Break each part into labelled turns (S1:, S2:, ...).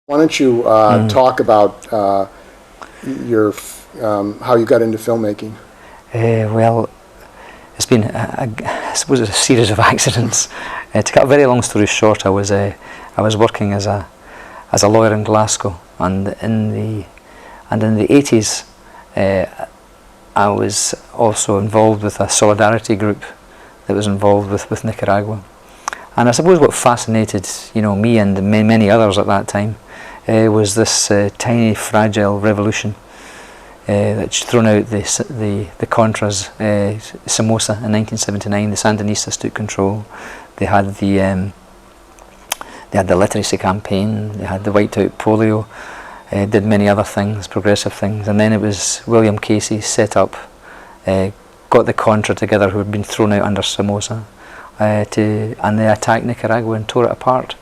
S1: Why don't you talk about your how you got into filmmaking?
S2: Well, it's been, I suppose, a series of accidents. To cut a very long story short, I was working as a lawyer in Glasgow, and in the 80s, I was also involved with a solidarity group that was involved with Nicaragua. And I suppose what fascinated me and many others at that time was this tiny, fragile revolution that's thrown out the Contras, Somoza in 1979. The Sandinistas took control. They had the literacy campaign. They had the wiped out polio. Did many other things, progressive things, and then it was William Casey set up, got the Contra together, who had been thrown out under Somoza, and they attacked Nicaragua and tore it apart.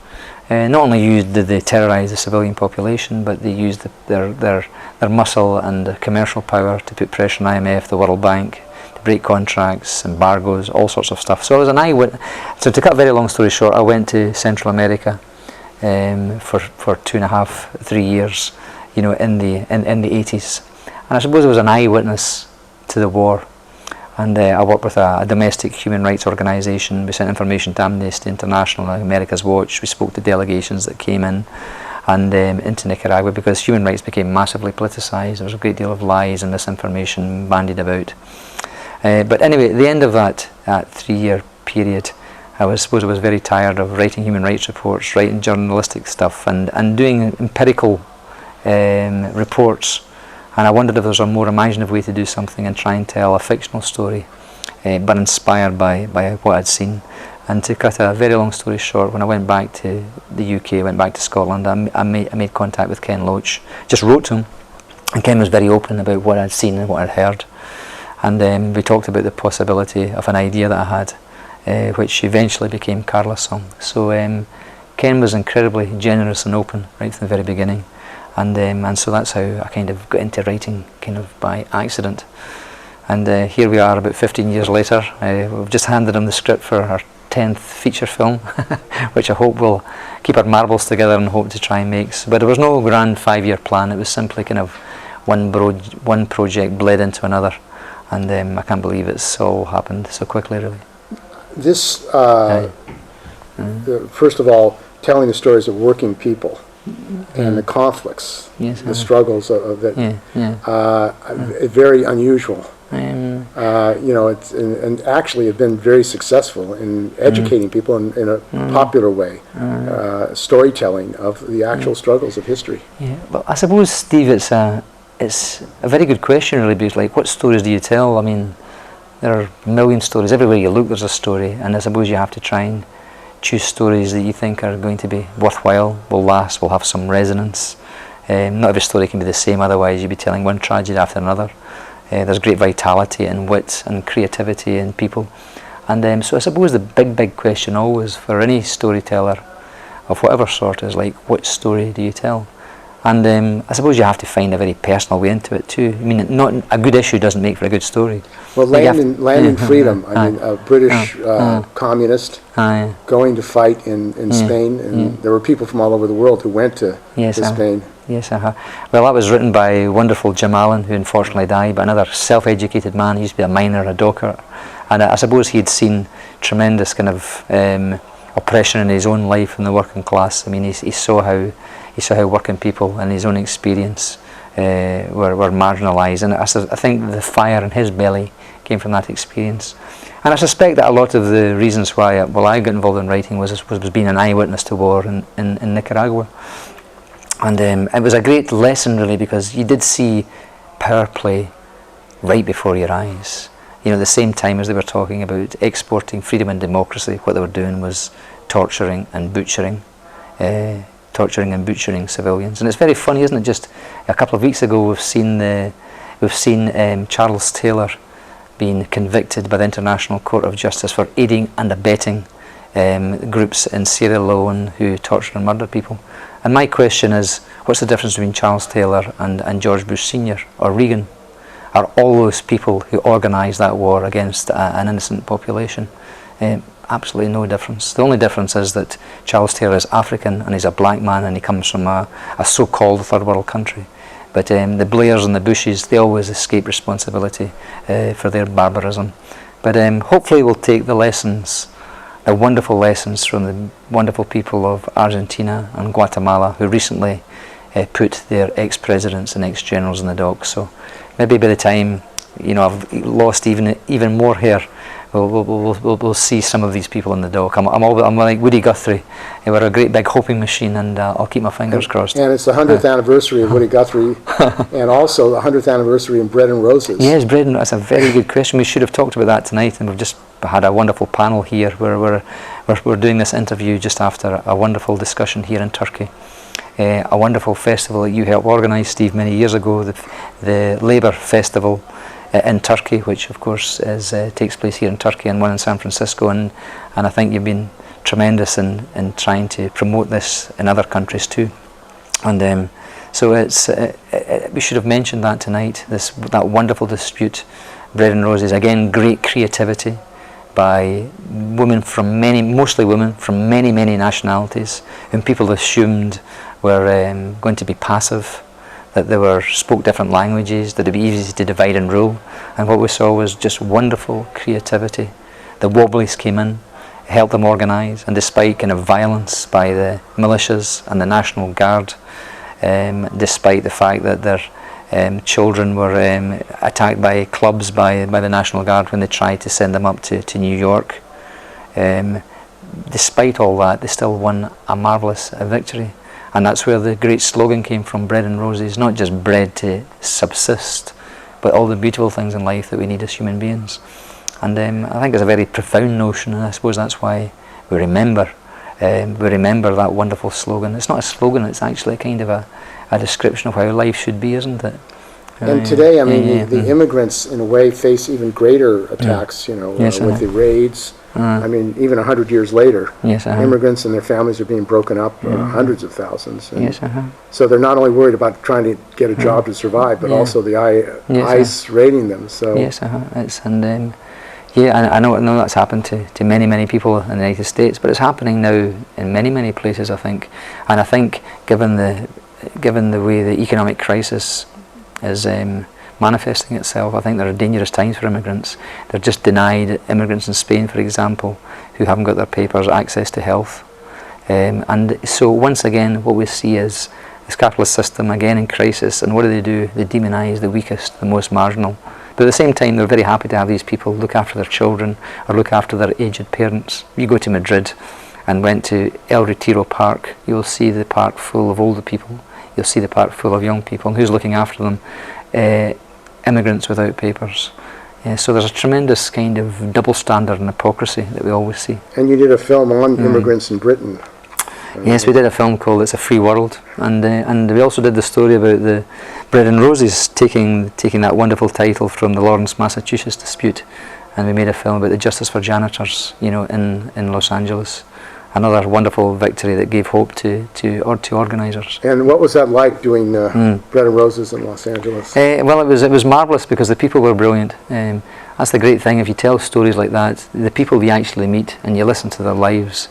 S2: Not only did they terrorise the civilian population, but they used their muscle and commercial power to put pressure on IMF, the World Bank, to break contracts, embargoes, all sorts of stuff. So I was an eyewitness. So to cut a very long story short, I went to Central America for 2.5, 3 years, in the 80s, and I suppose I was an eyewitness to the war. And I worked with a domestic human rights organisation. We sent information to Amnesty International, America's Watch. We spoke to delegations that came in and into Nicaragua, because human rights became massively politicised. There was a great deal of lies and misinformation bandied about. But anyway, at the end of that 3-year period, I suppose I was very tired of writing human rights reports, writing journalistic stuff, and doing empirical reports. And I wondered if there was a more imaginative way to do something and try and tell a fictional story, but inspired by what I'd seen. And to cut a very long story short, when I went back to the UK, went back to Scotland, I made contact with Ken Loach, just wrote to him, and Ken was very open about what I'd seen and what I'd heard. And we talked about the possibility of an idea that I had, which eventually became Carla's Song. So Ken was incredibly generous and open right from the very beginning. And so that's how I kind of got into writing, kind of by accident. And here we are about 15 years later. We've just handed him the script for our 10th feature film, which I hope will keep our marbles together and hope to try and make. But there was no grand 5-year plan. It was simply kind of one project bled into another. And I can't believe it's all happened so quickly, really.
S1: This, first of all, telling the stories of working people. And the conflicts, the struggles of that, very unusual. It's and actually have been very successful in educating people in a popular way, storytelling of the actual struggles of history.
S2: Yeah, well, I suppose, Steve, it's a very good question, really, because like, what stories do you tell? I mean, there are a million stories. Everywhere you look, there's a story, and I suppose you have to try and choose stories that you think are going to be worthwhile, will last, will have some resonance. Not every story can be the same, otherwise you'd be telling one tragedy after another. There's great vitality and wit and creativity in people. And so I suppose the big question always for any storyteller of whatever sort is like, what story do you tell? And I suppose you have to find a very personal way into it too. I mean, not a good issue doesn't make for a good story.
S1: Well, Land and Freedom, I mean, a British communist going to fight in Spain, and there were people from all over the world who went to Spain.
S2: Yes, well, that was written by wonderful Jim Allen, who unfortunately died, but another self-educated man. He used to be a miner, a docker, and I suppose he had seen tremendous kind of oppression in his own life in the working class. I mean, he saw how working people in his own experience were marginalised, and I think the fire in his belly came from that experience. And I suspect that a lot of the reasons why I got involved in writing was being an eyewitness to war in Nicaragua. And it was a great lesson, really, because you did see power play right before your eyes. At the same time as they were talking about exporting freedom and democracy, what they were doing was torturing and butchering civilians. And it's very funny, isn't it? Just a couple of weeks ago, we've seen Charles Taylor being convicted by the International Court of Justice for aiding and abetting groups in Sierra Leone who torture and murder people. And my question is, what's the difference between Charles Taylor and George Bush Sr. or Reagan? Are all those people who organised that war against an innocent population? absolutely no difference. The only difference is that Charles Taylor is African and he's a black man and he comes from a so-called third world country. But the Blairs and the Bushes, they always escape responsibility for their barbarism. But hopefully we'll take the lessons, the wonderful lessons from the wonderful people of Argentina and Guatemala, who recently put their ex-presidents and ex-generals in the dock. So maybe by the time, you know, I've lost even more hair, we'll see some of these people in the dock. I'm like Woody Guthrie. We're a great big hoping machine, and I'll keep my fingers crossed.
S1: And it's the 100th anniversary of Woody Guthrie, and also the 100th anniversary of Bread and Roses.
S2: Yes, Bread and Roses. That's a very good question. We should have talked about that tonight, and we've just had a wonderful panel here where we're doing this interview just after a wonderful discussion here in Turkey. A wonderful festival that you helped organise, Steve, many years ago, the Labour Festival in Turkey, which of course takes place here in Turkey, and one in San Francisco, and I think you've been tremendous in trying to promote this in other countries too. And so it's we should have mentioned that tonight, that wonderful dispute, Bread and Roses. Again, great creativity by women from mostly women from many nationalities, whom people assumed were going to be passive, that they spoke different languages, that it'd be easy to divide and rule. And what we saw was just wonderful creativity. The Wobblies came in, helped them organise, and despite kind of violence by the militias and the National Guard, despite the fact that their children were attacked by clubs by the National Guard when they tried to send them up to New York, despite all that, they still won a marvellous victory. And that's where the great slogan came from, Bread and Roses, not just bread to subsist, but all the beautiful things in life that we need as human beings. And I think it's a very profound notion, and I suppose that's why we remember that wonderful slogan. It's not a slogan, it's actually kind of a description of how life should be, isn't it?
S1: And today, I mean, the immigrants, in a way, face even greater attacks, you know, with the raids. I mean, even 100 years later, immigrants and their families are being broken up, hundreds of thousands. And so they're not only worried about trying to get a job to survive, but also the ICE raiding them. So
S2: I know that's happened to many people in the United States, but it's happening now in many places, I think. And I think, given the way the economic crisis is manifesting itself, I think there are dangerous times for immigrants. They're just denied, immigrants in Spain, for example, who haven't got their papers, access to health. And so once again, what we see is this capitalist system again in crisis, and what do? They demonise the weakest, the most marginal. But at the same time, they're very happy to have these people look after their children or look after their aged parents. You go to Madrid and went to El Retiro Park, you'll see the park full of older people. You'll see the park full of young people. And who's looking after them? Immigrants without papers. So there's a tremendous kind of double standard and hypocrisy that we always see.
S1: And you did a film on immigrants in Britain.
S2: Yes, we did a film called It's a Free World, and we also did the story about the Bread and Roses taking that wonderful title from the Lawrence, Massachusetts dispute, and we made a film about the justice for janitors, you know, in Los Angeles. Another wonderful victory that gave hope to organisers.
S1: And what was that like doing Bread and Roses in Los Angeles?
S2: Well, it was marvellous because the people were brilliant. That's the great thing, if you tell stories like that, the people you actually meet and you listen to their lives,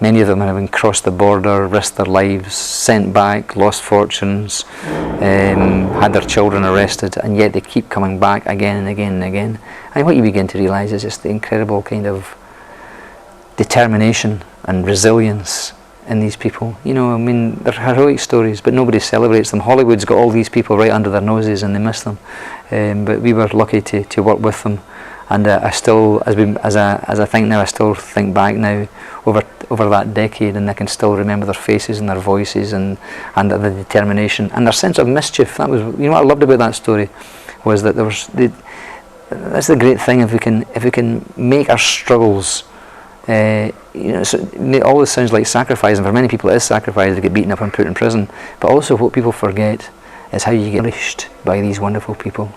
S2: many of them have crossed the border, risked their lives, sent back, lost fortunes, had their children arrested, and yet they keep coming back again and again and again. And what you begin to realise is just the incredible kind of determination and resilience in these people. You know, I mean, they're heroic stories, but nobody celebrates them. Hollywood's got all these people right under their noses and they miss them. But we were lucky to work with them. And I still, as I think now, I still think back now over that decade, and I can still remember their faces and their voices and the determination and their sense of mischief. That was, you know, what I loved about that story was that that's the great thing, if we can make our struggles. You know, so it always sounds like sacrifice, and for many people it is sacrifice. They get beaten up and put in prison. But also, what people forget is how you get nourished by these wonderful people.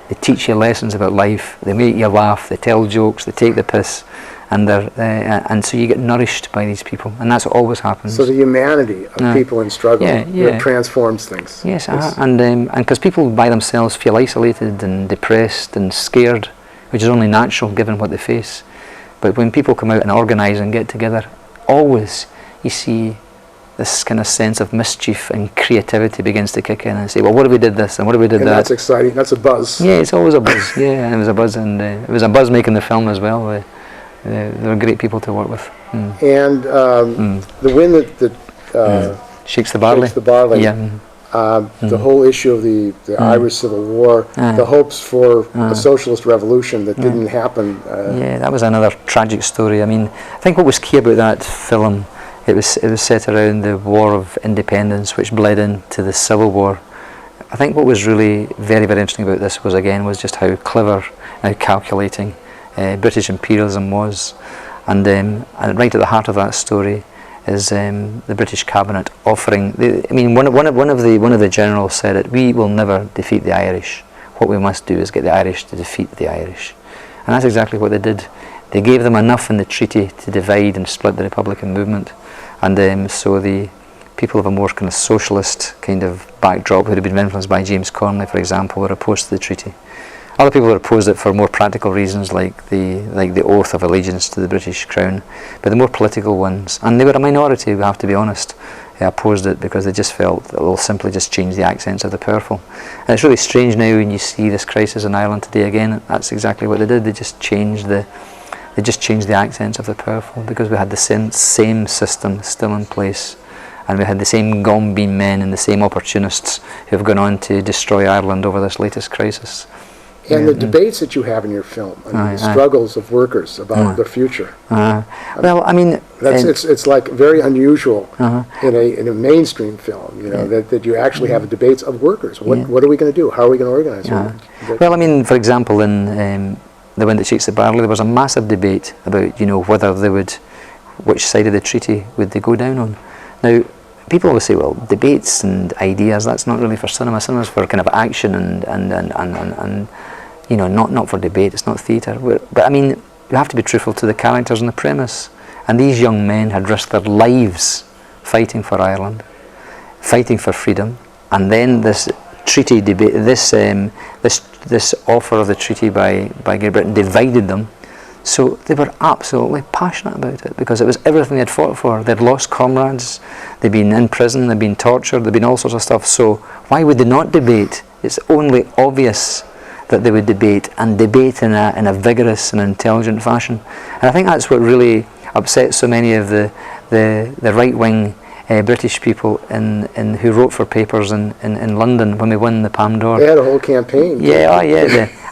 S2: They teach you lessons about life. They make you laugh. They tell jokes. They take the piss, and so you get nourished by these people, and that's what always happens.
S1: So the humanity of people in struggle that transforms things.
S2: Yes, and because people by themselves feel isolated and depressed and scared, which is only natural given what they face. But when people come out and organise and get together, always you see this kind of sense of mischief and creativity begins to kick in and say, well, what if we did this and what if we did that?
S1: That's exciting. That's a buzz.
S2: Yeah, it's always a buzz. Yeah, it was a buzz, and it was a buzz making the film as well. They were great people to work with.
S1: And the wind that
S2: shakes the barley. Yeah.
S1: The whole issue of the Irish Civil War, the hopes for a socialist revolution that didn't happen.
S2: Yeah, that was another tragic story. I mean, I think what was key about that film, it was set around the War of Independence, which bled into the Civil War. I think what was really very, very interesting about this was just how clever, how calculating British imperialism was, and right at the heart of that story is the British cabinet offering. One of the generals said it. We will never defeat the Irish. What we must do is get the Irish to defeat the Irish, and that's exactly what they did. They gave them enough in the treaty to divide and split the Republican movement, and so the people of a more kind of socialist kind of backdrop, who had been influenced by James Connolly, for example, were opposed to the treaty. Other people opposed it for more practical reasons, like the oath of allegiance to the British Crown, but the more political ones, and they were a minority, we have to be honest, opposed it because they just felt that it will simply just change the accents of the powerful. And it's really strange now when you see this crisis in Ireland today again. That's exactly what they did. They just changed the accents of the powerful, because we had the same system still in place, and we had the same Gombean men and the same opportunists who have gone on to destroy Ireland over this latest crisis.
S1: And the debates that you have in your film, the struggles of workers about their future.
S2: Well, I mean,
S1: it's like very unusual in a mainstream film, that you actually have debates of workers. What are we going to do? How are we going to organize it?
S2: Well, I mean, for example, in The Wind That Shakes the Barley, there was a massive debate about whether they would, which side of the treaty would they go down on. Now, people always say, well, debates and ideas, that's not really for cinema. Cinema's for kind of action and not for debate. It's not theatre. But I mean, you have to be truthful to the characters and the premise. And these young men had risked their lives fighting for Ireland, fighting for freedom, and then this treaty debate, this offer of the treaty by Great Britain divided them. So they were absolutely passionate about it, because it was everything they'd fought for. They'd lost comrades, they'd been in prison, they'd been tortured, there'd been all sorts of stuff. So why would they not debate? It's only obvious that they would debate, and debate in a vigorous and intelligent fashion. And I think that's what really upsets so many of the right-wing British people who wrote for papers in London when we won the Palme d'Or.
S1: They had a whole campaign.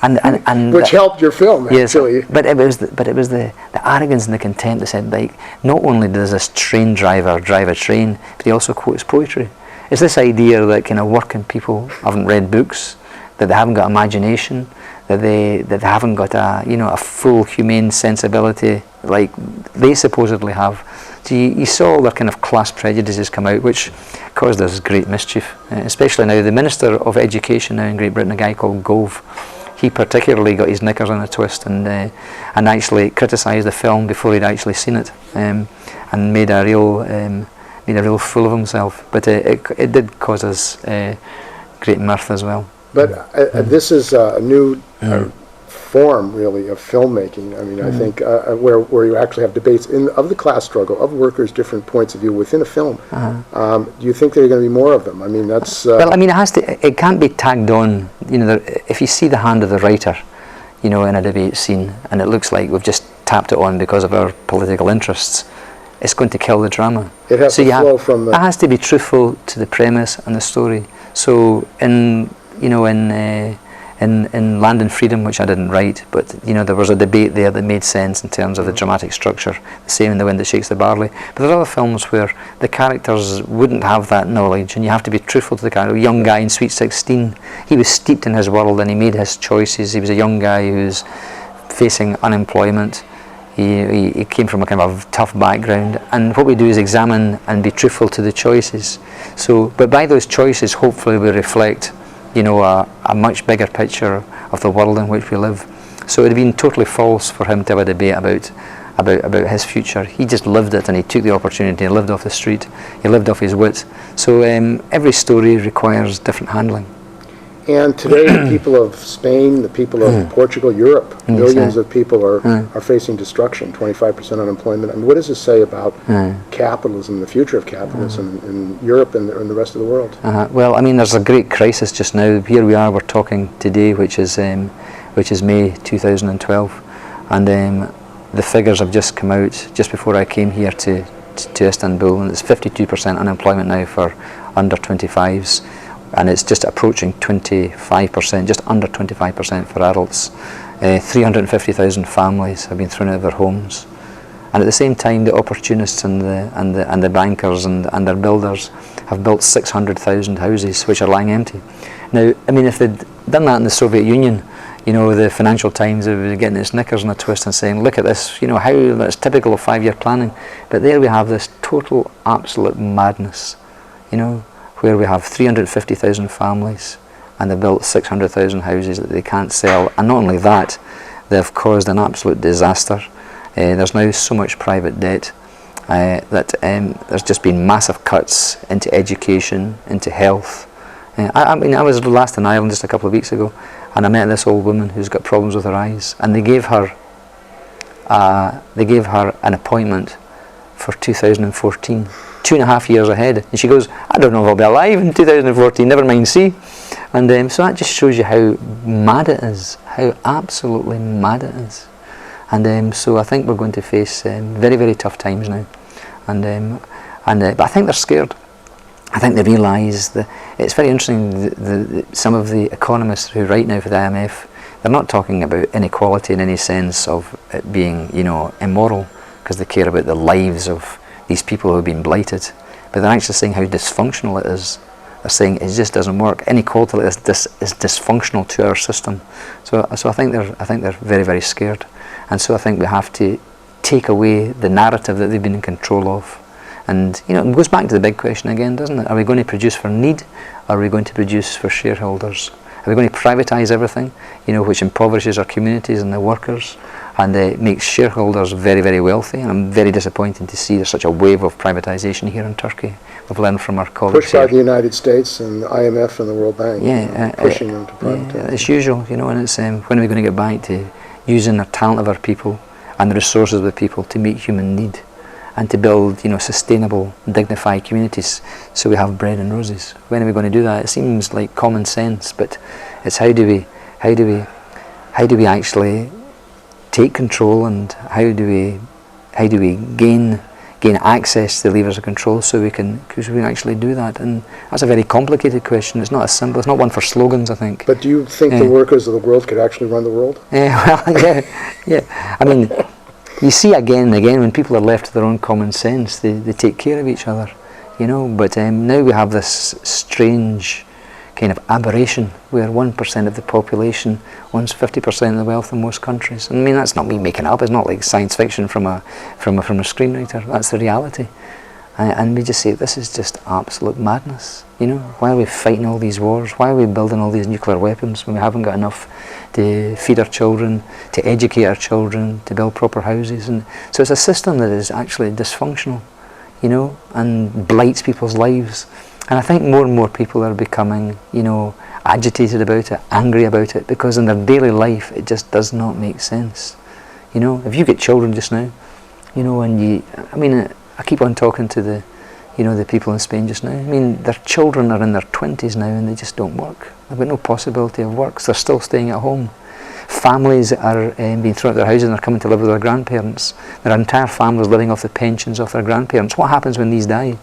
S2: And
S1: which helped your film, actually.
S2: Yes, but it was the arrogance and the contempt that said, like, not only does this train driver drive a train, but he also quotes poetry. It's this idea that kind of working people haven't read books, that they haven't got imagination, that they haven't got a full humane sensibility like they supposedly have. So you saw all their kind of class prejudices come out, which caused us great mischief. Especially now, the Minister of Education now in Great Britain, a guy called Gove, he particularly got his knickers in a twist and actually criticised the film before he'd actually seen it, and made a real fool of himself. But it did cause us great mirth as well.
S1: But this is a new form, really, of filmmaking. I mean, I think where you actually have debates of the class struggle, of workers' different points of view within a film. Do you think there are going to be more of them? I mean, that's...
S2: Well, I mean, it can't be tagged on. If you see the hand of the writer, in a debate scene, and it looks like we've just tapped it on because of our political interests, it's going to kill the drama.
S1: It has to flow from the...
S2: It has to be truthful to the premise and the story. So in Land and Freedom, which I didn't write, but there was a debate there that made sense in terms of the dramatic structure. The same in The Wind That Shakes the Barley. But there's other films where the characters wouldn't have that knowledge, and you have to be truthful to the character. A young guy in Sweet 16, he was steeped in his world and he made his choices. He was a young guy who was facing unemployment. He came from a kind of tough background, and what we do is examine and be truthful to the choices. So, but by those choices, hopefully we reflect a much bigger picture of the world in which we live. So it would have been totally false for him to have a debate about his future. He just lived it, and he took the opportunity. He lived off the street. He lived off his wit. So every story requires different handling.
S1: And today, the people of Spain, the people of Portugal, Europe, millions of people are facing destruction, 25% unemployment. I mean, what does this say about capitalism, the future of capitalism in Europe and the rest of the world?
S2: Well, I mean, there's a great crisis just now. Here we are, we're talking today, which is May 2012, and the figures have just come out just before I came here to Istanbul, and it's 52% unemployment now for under 25s. And it's just approaching 25%, just under 25% for adults. 350,000 families have been thrown out of their homes, and at the same time, the opportunists and the bankers and their builders have built 600,000 houses which are lying empty. Now, I mean, if they'd done that in the Soviet Union, you know, the Financial Times would be getting its knickers in a twist and saying, "Look at this, you know, how that's typical of 5-year planning." But there we have this total, absolute madness, you know, where we have 350,000 families and they've built 600,000 houses that they can't sell. And not only that, they've caused an absolute disaster. There's now so much private debt that there's just been massive cuts into education, into health. I mean, I was last in Ireland just a couple of weeks ago, and I met this old woman who's got problems with her eyes, and they gave her an appointment for 2014. 2.5 years ahead, and she goes, "I don't know if I'll be alive in 2014, never mind see." And so that just shows you how mad it is, how absolutely mad it is. And so I think we're going to face very, very tough times now, but I think they're scared. I think they realise that it's very interesting. Some of the economists who write now for the IMF, they're not talking about inequality in any sense of it being, you know, immoral, because they care about the lives of these people who have been blighted, but they're actually saying how dysfunctional it is. They're saying it just doesn't work. Inequality like this is dysfunctional to our system. So I think they're very, very scared, and so I think we have to take away the narrative that they've been in control of. And you know, it goes back to the big question again, doesn't it? Are we going to produce for need, or are we going to produce for shareholders? Are we going to privatise everything, you know, which impoverishes our communities and the workers, and makes shareholders very, very wealthy? And I'm very disappointed to see there's such a wave of privatisation here in Turkey. We've learned from our colleagues
S1: pushed by the United States and the IMF and the World Bank, pushing them to privatise.
S2: It's usual, you know, and it's when are we going to get back to using the talent of our people and the resources of the people to meet human need, and to build, you know, sustainable, dignified communities, so we have bread and roses? When are we going to do that? It seems like common sense, but it's how do we actually take control, and how do we gain access to the levers of control so we can actually do that? And that's a very complicated question. It's not as simple. It's not one for slogans, I think.
S1: But do you think the workers of the world could actually run the world?
S2: Yeah. I mean, you see again and again, when people are left to their own common sense, they take care of each other, you know. But now we have this strange kind of aberration where 1% of the population owns 50% of the wealth in most countries. I mean, that's not me making it up. It's not like science fiction from a screenwriter. That's the reality. And we just say, this is just absolute madness. You know, why are we fighting all these wars? Why are we building all these nuclear weapons when we haven't got enough to feed our children, to educate our children, to build proper houses? And so it's a system that is actually dysfunctional, you know, and blights people's lives. And I think more and more people are becoming, you know, agitated about it, angry about it, because in their daily life it just does not make sense. You know, if you get children just now, you know, and I keep on talking to the people in Spain just now. I mean, their children are in their 20s now and they just don't work. They've got no possibility of work, so they're still staying at home. Families are being thrown out of their houses and they're coming to live with their grandparents. Their entire families living off the pensions of their grandparents. What happens when these die?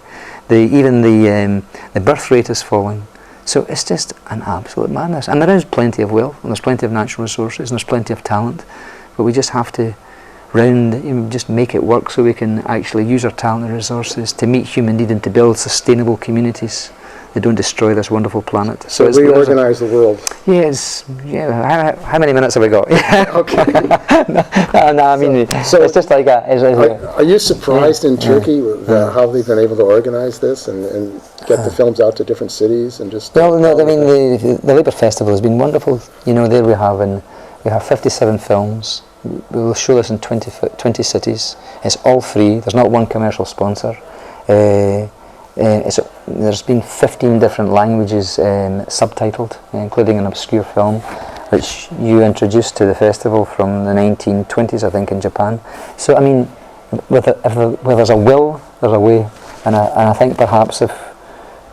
S2: Even the birth rate is falling. So it's just an absolute madness. And there is plenty of wealth, and there's plenty of natural resources, and there's plenty of talent, but we just have to just make it work so we can actually use our talent and resources to meet human need and to build sustainable communities that don't destroy this wonderful planet.
S1: So reorganize the world.
S2: Yes. Yeah. How many minutes have we got?
S1: Okay.
S2: no, I mean, so it's just like
S1: are you surprised in Turkey how they've been able to organize this and get the films out to different cities and just?
S2: Well, no, I mean the Labour Festival has been wonderful. You know, there we have 57 films. We will show this in 20 cities. It's all free. There's not one commercial sponsor. there's been 15 different languages subtitled, including an obscure film which you introduced to the festival from the 1920s, I think, in Japan. So I mean, where there's a will, there's a way, and I think perhaps if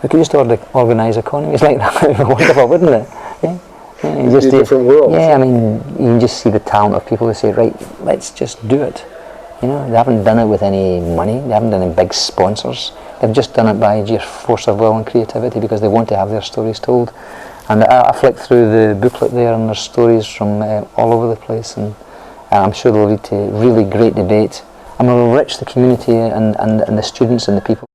S2: we could just organise economies like that, it would be wonderful, wouldn't it? Yeah? Yeah, you just
S1: different worlds.
S2: Yeah, I mean, you can just see the talent of people who say, right, let's just do it. You know, they haven't done it with any money, they haven't done any big sponsors, they've just done it by sheer force of will and creativity because they want to have their stories told. And I flicked through the booklet there and there's stories from all over the place, and I'm sure they'll lead to really great debate and will enrich the community and the students and the people.